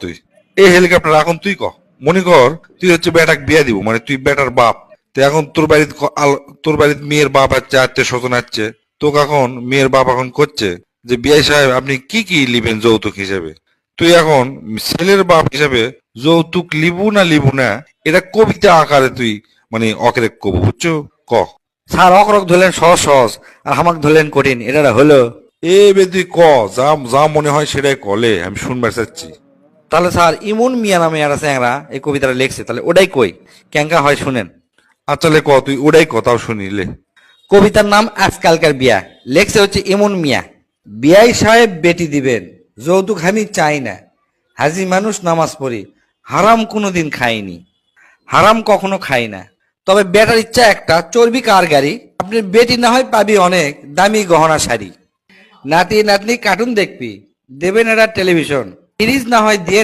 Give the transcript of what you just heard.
তুই এই হেলিকপ্টার এখন তুই মনে কর তুই হচ্ছে বেটাক বিয়া দিব, মানে তুই বেটার বাপ। তো এখন তোর বাড়িতে মেয়ের বাপ আছে, আত্মীয় স্বজন আছে। তোকে এখন মেয়ের বাপ এখন করছে যে বিআই সাহেব আপনি কি কি লিবেন যৌতুক হিসেবে। তুই এখন ছেলের বাপ হিসেবে যৌতুক লিবু না, এটা কবিতা আকারে তুই মানে অকেরে কব, বুঝছো? ক। স্যার অকরক ধরলেন সহজ সহজ, আর হামাক ধরলেন কঠিন, এটা হলো? এ বে তুই যা যা মনে হয় সেটাই কলে, আমি শুনবার চাচ্ছি। তাহলে স্যার ইমন মিয়া নামে একটা চ্যাংরা এই কবিতাটা লিখছে, তাহলে ওটাই কই ক্যাঙ্কা হয় শুনেন। আচ্ছা লে তুই ওটাই তাও শুনিলে। কবিতার নাম আজকালকার বিয়া, লেখছে হচ্ছে ইমন মিয়া। বিয়াই সাহেব বেটি দিবেন, যৌতুক আমি চাই না। হাজি মানুষ নামাজ পড়ি, হারাম কোনোদিন খাইনি। হারাম কখনো খাই না, তবে বেটার ইচ্ছা একটা, চর্বি কার গাড়ি। আপনি বেটি না হয় পাবি অনেক দামি গহনা শাড়ি। নাতি নাতনি কার্টুন দেখবি, দেবেন এরা টেলিভিশন। সিরিজ না হয় দিয়ে